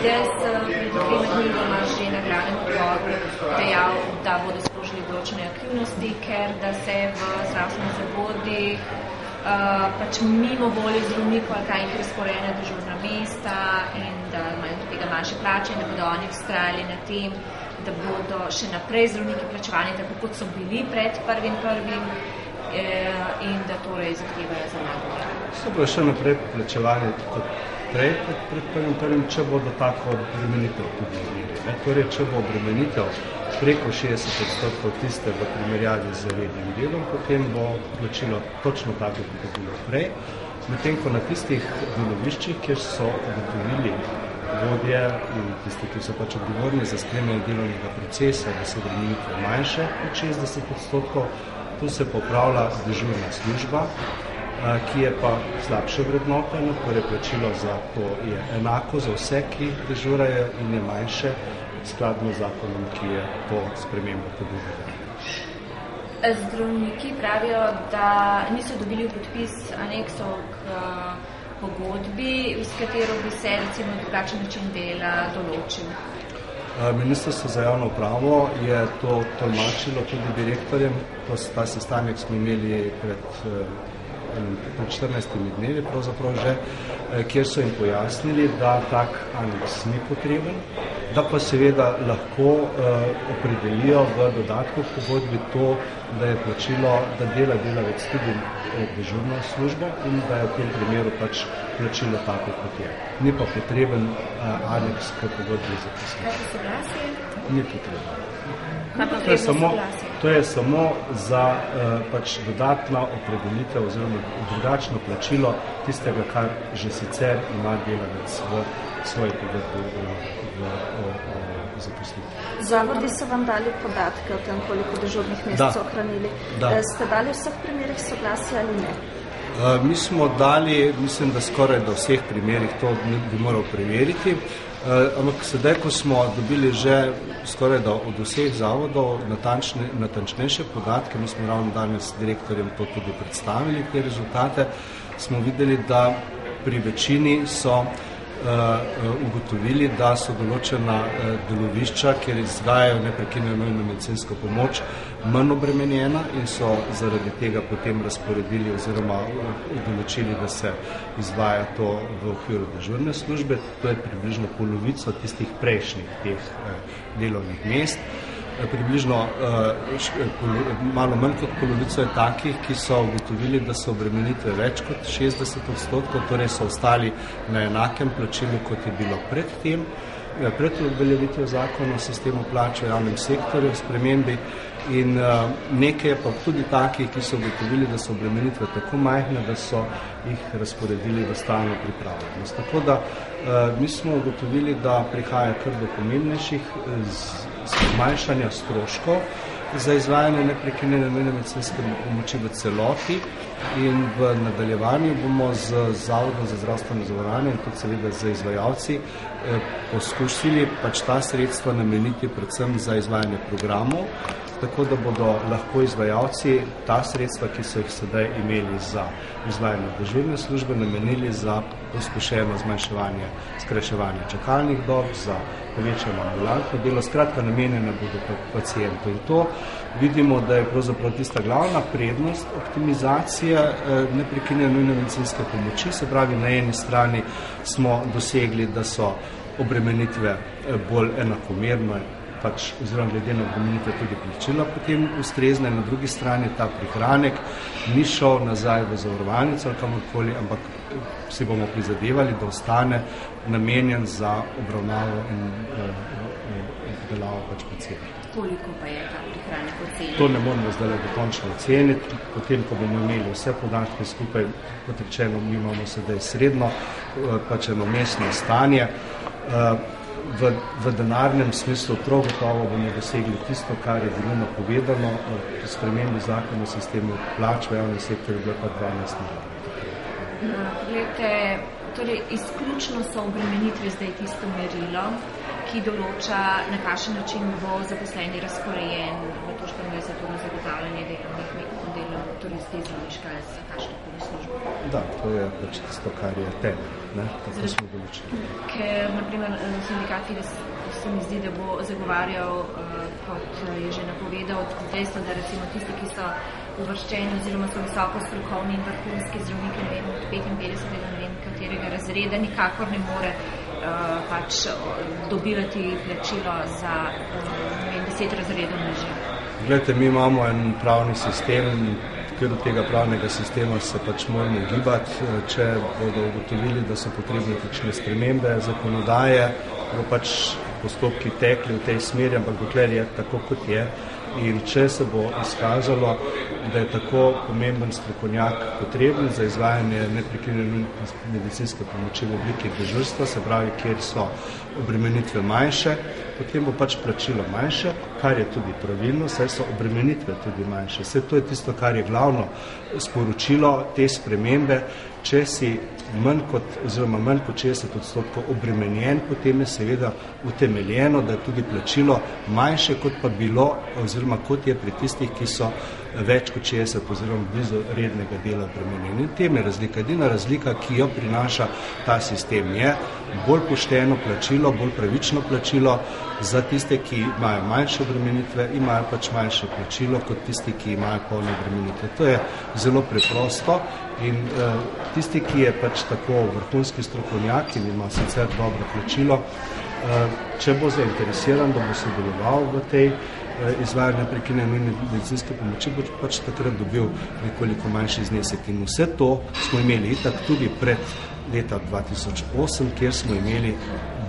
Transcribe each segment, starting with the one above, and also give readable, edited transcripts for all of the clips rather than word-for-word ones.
Jaz pred 2 dnevoma že na glavnem odboru dejal, da bodo sprožili določene aktivnosti, ker da se v zdravstvenih zavodih pač mimo volje zdravnikov ali kaj razporejena dežurna mesta in da imajo do tega manjše plače in da bodo oni vztrajali na tem, da bodo še naprej zdravniki plačevani tako, kot so bili pred 1.1. In da torej zahtevajo za nagrado. So bojo še naprej plačevali kot prej pred 1.1., če bodo tako obremenitev tudi imeli. Torej, če bo obremenitev preko 60% tiste v primerjavi z rednim delom, potem bo plačilo točno tako, kot je bilo prej. Medtem ko na tistih deloviščih, kjer so ugotovili vodje in tisti, ki so pač odgovorni za spremljanje delovnega procesa, da so obremenitve manjše od 60%, tu se popravlja dežurna služba, ki je pa slabše vrednotena, torej plačilo za to je enako za vse, ki dežurajo in je manjše, skladno z zakonom, ki je to spremembo tudi uvedel. Zdravniki pravijo, da niso dobili podpis aneksov k pogodbi, s katero bi se recimo drugačen način dela določil. Ministrstvo za javno upravo je to tolmačilo tudi direktorjem. Ta sestanek smo imeli pred 14 dnevi pravzaprav že, kjer so jim pojasnili, da tak aneks ni potreben, da pa seveda lahko opredelijo v dodatku v pogodbi to, da je plačilo, da dela delavec tudi dežurno službo in da je v tem primeru pač plačilo tako, kot je. Ni pa potreben aneks k pogodbi za zaposlitev. Ni potreben. To je samo za pač dodatna opredelitev oziroma drugačno plačilo tistega, kar že sicer ima delavec v svoji pogodbi o zaposlitvi. Zavodi so vam dali podatke o tem, koliko dežurnih mest so ohranili. Ste dali v vseh primerih soglasje ali ne? Mi smo dali, mislim, da skoraj do vseh primerih, to bi moral preveriti, ampak sedaj, ko smo dobili že skoraj da od vseh zavodov natančnejše podatke, mi smo ravno danes s direktorjem to tudi predstavili, te rezultate, smo videli, da pri večini so ugotovili, da so določena delovišča, kjer izvajajo neprekinjeno nujno medicinsko pomoč, manj obremenjena in so zaradi tega potem razporedili oziroma določili, da se izvaja to v okviru dežurne službe. To je približno polovico tistih prejšnjih teh delovnih mest. Približno malo manj kot polovico je takih, ki so ugotovili, da so obremenitve več kot 60%, torej so ostali na enakem plačilu, kot je bilo predtem, pred uveljavitvijo zakona o sistemu plač v javnem sektorju v spremembi in nekaj je pa tudi takih, ki so ugotovili, da so obremenitve tako majhne, da so jih razporedili v stalno pripravljenost. Tako da mi smo ugotovili, da prihaja kar do pomembnejših zmanjšanja stroškov za izvajanje neprekinjene nujne medicinske pomoči v celoti in v nadaljevanju bomo z Zavodom za zdravstveno zavarovanje in tudi seveda z izvajalci poskušali pač ta sredstva nameniti predvsem za izvajanje programov, tako da bodo lahko izvajalci ta sredstva, ki so jih sedaj imeli za izvajanje dežurne službe, namenili za pospešeno zmanjševanje, skrajševanje čakalnih dob, za povečano ambulantno delo, skratka namenjene bodo pacientu. In to vidimo, da je pravzaprav tista glavna prednost optimizacije neprekinjene nujne medicinske pomoči, se pravi, na eni strani smo dosegli, da so obremenitve bolj enakomerno pač oziroma glede na obremenitve tudi plačila potem ustrezne, na drugi strani ta prihranek ni šel nazaj v zavarovalnico ali kamorkoli, ampak si bomo prizadevali, da ostane namenjen za obravnavo in obdelavo pač pacienta. Koliko pa je ta prihranek ocenjen? To ne moramo zdaj dokončno oceniti, potem, ko bomo imeli vse podatke skupaj, kot rečeno, mi imamo sedaj srednjo, pač eno mestno stanje. V denarnem smislu prav gotovo bomo dosegli tisto, kar je bilo napovedano pri spremembi zakona o sistemu plač v javnem sektorju, bilo pa 12 milijonov. Glede, torej izključno so obremenitve zdaj tisto merilo, ki določa, na kakšen način bo zaposleni razporejen v to špendljstvo zagotavljanje delov turisti zdravniška za kakšne službe. Da, to je pač tisto, kar je temelj, ne, tako smo določili. Ker, naprimer, sindikat, ki se mi zdi, da bo zagovarjal, kot je že napovedal, dejstvo, da recimo tisti, ki so uvrščeni oziroma so visoko strokovni in vrhunski zdravniki, ne vem, od 55, ne vem, katerega razreda, nikakor ne more pač dobivati plačilo za 10 razredov nižje. Glejte, mi imamo en pravni sistem, ker do tega pravnega sistema se pač moramo gibati. Če bodo ugotovili, da so potrebne takšne spremembe zakonodaje, bo pač postopki tekli v tej smeri, ampak dokler je tako, kot je. In če se bo izkazalo, da je tako pomemben strokovnjak potreben za izvajanje neprekinjene medicinske pomoči v obliki dežurstva, se pravi, kjer so obremenitve manjše, potem bo pač plačilo manjše, kar je tudi pravilno, saj so obremenitve tudi manjše. Vse to je tisto, kar je glavno sporočilo te spremembe. Če si manj kot 60% obremenjen, potem je seveda utemeljeno, da je tudi plačilo manjše, kot pa bilo, oziroma kot je pri tistih, ki so več kot 60 oziroma blizu rednega dela obremenjeni. In tem je razlika. Edina razlika, ki jo prinaša ta sistem, je bolj pošteno plačilo, bolj pravično plačilo za tiste, ki imajo manjše obremenitve, imajo pač manjše plačilo kot tisti, ki imajo polne obremenitve. To je zelo preprosto in tisti, ki je pač tako vrhunski strokovnjak in ima sicer dobro plačilo, če bo zainteresiran, da bo sodeloval v tej izvajanju neprekinjene medicinske pomoči, bo pač takrat dobil nekoliko manjši znesek. In vse to smo imeli itak tudi pred leta 2008, kjer smo imeli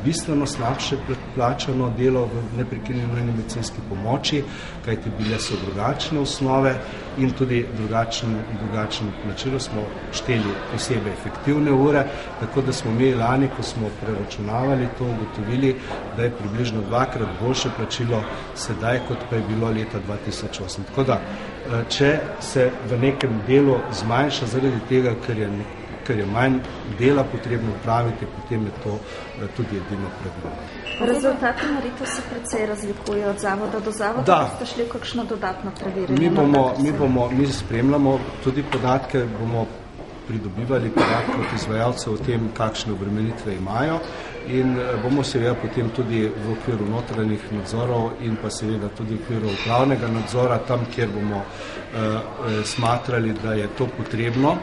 bistveno slabše plačano delo v neprekinjeni medicinski pomoči, kajti bile so drugačne osnove in tudi drugačno plačilo smo šteli posebej efektivne ure, tako da smo mi lani, ko smo preračunavali to, ugotovili, da je približno 2-krat boljše plačilo sedaj, kot pa je bilo leta 2008. Tako da, če se v nekem delu zmanjša zaradi tega, ker je manj dela potrebno upraviti, potem je to tudi edino pravilno. Rezultati meritev se precej razlikujejo od zavoda do zavoda, da ste šli kakšno dodatno preverjanje? Mi spremljamo tudi podatke, bomo pridobivali podatke od izvajalcev o tem, kakšne obremenitve imajo in bomo seveda potem tudi v okviru notranjih nadzorov in pa seveda tudi v okviru upravnega nadzora, tam, kjer bomo smatrali, da je to potrebno,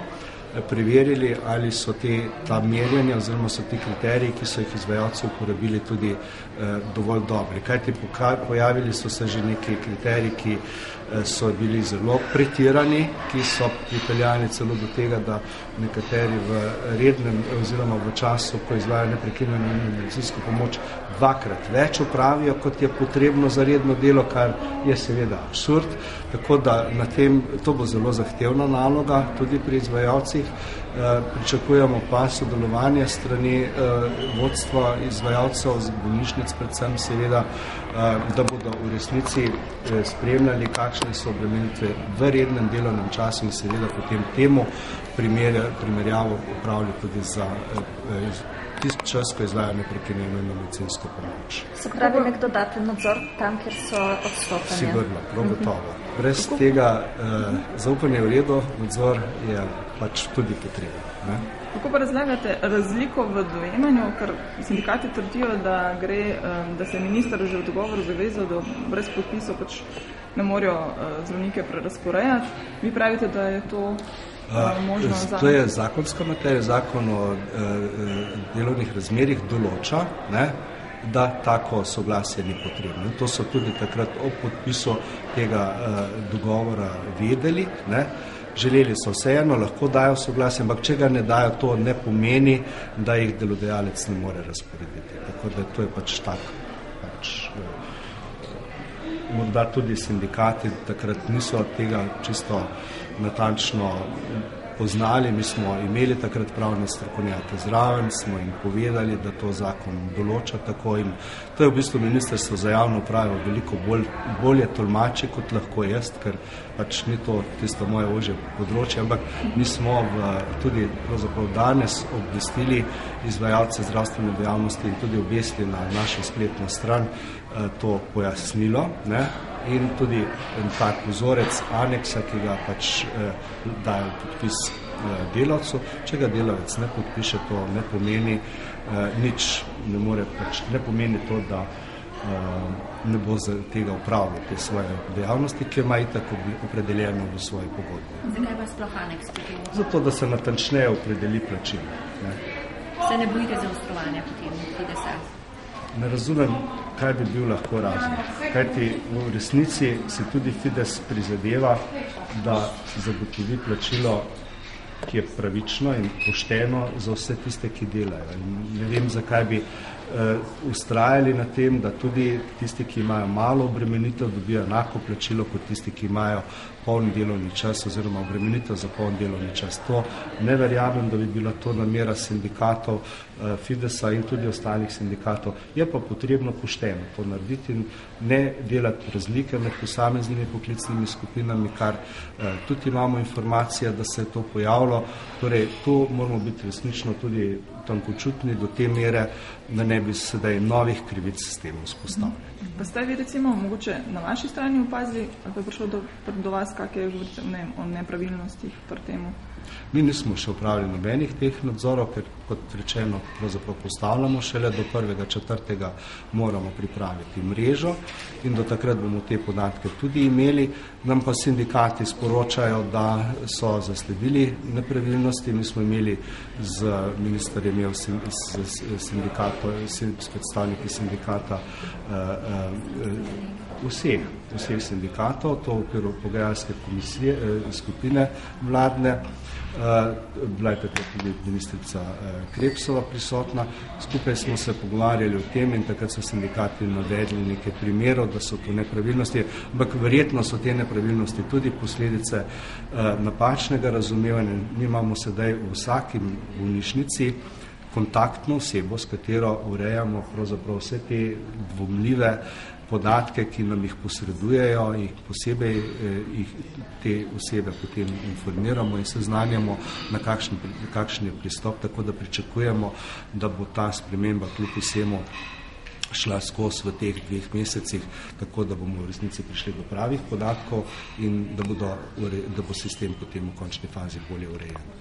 preverili, ali so ta merjanja oziroma so ti kriteriji, ki so jih izvajalci uporabili, tudi dovolj dobri. Kajti pojavili so se že neki kriteriji, ki so bili zelo pretirani, ki so pripeljani celo do tega, da nekateri v rednem oziroma v času, ko izvajajo neprekinjeno medicinsko pomoč, 2-krat več opravijo, kot je potrebno za redno delo, kar je seveda absurd. Tako da to bo zelo zahtevna naloga tudi pri izvajalcih. Pričakujemo pa sodelovanje strani vodstva izvajalcev, z bolnišnic predvsem seveda, da bodo v resnici spremljali, kakšne so obremenitve v rednem delovnem času in seveda potem temu primerjavo upravili tudi za tisti čas, ko izvajajo neprekinjeno medicinsko pomoč. Se pravi nek dodaten nadzor tam, kjer so odstopanja? Sigurno, prav gotovo. Brez tega zaupanje v redu, nadzor je pač tudi potreben. Kako pa razlagate razliko v dojemanju, ker sindikati trdijo, da se je minister že v dogovoru zavezal, da brez podpisov pač ne morajo zdravnike prerasporejati. Vi pravite, da je to možno za... To je zakonska materija, zakon o delovnih razmerjih določa, da tako soglasje ni potrebno. To so tudi takrat ob podpisu tega dogovora vedeli, želeli so vseeno, lahko dajo soglasje, ampak če ga ne dajo, to ne pomeni, da jih delodajalec ne more razporediti. Tako da to je pač tako. Morda tudi sindikati takrat niso tega čisto natančno poznali, mi smo imeli takrat pravne strokovnjake zraven, smo jim povedali, da to zakon določa tako in to je v bistvu Ministrstvo za javno upravo veliko bolje tolmači kot lahko jaz, ker pač ni to tisto moje ožje področje, ampak mi smo tudi pravzaprav danes obvestili izvajalce zdravstvene dejavnosti in tudi obvestili na našo spletno stran to pojasnilo, ne? In tudi en tak vzorec aneksa, ki ga pač daje podpis delavcu. Če ga delavec ne podpiše, to ne pomeni nič, ne pomeni to, da ne bo za tega upravljal te svoje dejavnosti, ki ima itak opredeljeno v svoji pogodbi. Zakaj pa sploh aneks potem? Zato, da se natančneje opredeli plačilo. Se ne bojite zaostrovanja potem Fidesa? Ne razumem, kaj bi bil lahko razlog. Kajti v resnici se tudi Fides prizadeva, da zagotovi plačilo, ki je pravično in pošteno za vse tiste, ki delajo. In ne vem, zakaj bi ustrajali na tem, da tudi tisti, ki imajo malo obremenitev, dobijo enako plačilo kot tisti, ki imajo poln delovni čas oziroma obremenitev za poln delovni čas. To ne verjamem, da bi bila to namera sindikatov Fidesa in tudi ostalih sindikatov. Je pa potrebno pošteno to narediti in ne delati razlike med posameznimi poklicnimi skupinami, kar tudi imamo informacije, da se je to pojavilo. Torej, tu moramo biti resnično tudi tankočutni do te mere, da ne bi sedaj novih krivic s tem vzpostavljali. Pa ste vi recimo mogoče na vaši strani opazili, ali je prišlo do vas kakšne o nepravilnostih pri temu? Mi nismo še upravili nobenih teh nadzorov, ker kot rečeno pravzaprav postavljamo šele do 1.4. moramo pripraviti mrežo in do takrat bomo te podatke tudi imeli. Nam pa sindikati sporočajo, da so zasledili nepravilnosti. Mi smo imeli minister je imel s predstavniki sindikata vseh sindikatov, to v okviru pogajalske skupine vladne. Bila je takrat tudi ministrica Krebsova prisotna. Skupaj smo se pogovarjali o tem in takrat so sindikati navedli nekaj primerov, da so to nepravilnosti, ampak verjetno so te nepravilnosti tudi posledice napačnega razumevanja. Mi imamo sedaj v vsaki bolnišnici kontaktno osebo, s katero urejamo pravzaprav vse te dvomljive podatke, ki nam jih posredujejo, jih posebej te osebe potem informiramo in seznanjamo, na kakšen je pristop, tako da pričakujemo, da bo ta sprememba kljub vsemu šla skozi v teh 2 mesecih, tako da bomo v resnici prišli do pravih podatkov in da bo sistem potem v končni fazi bolje urejen.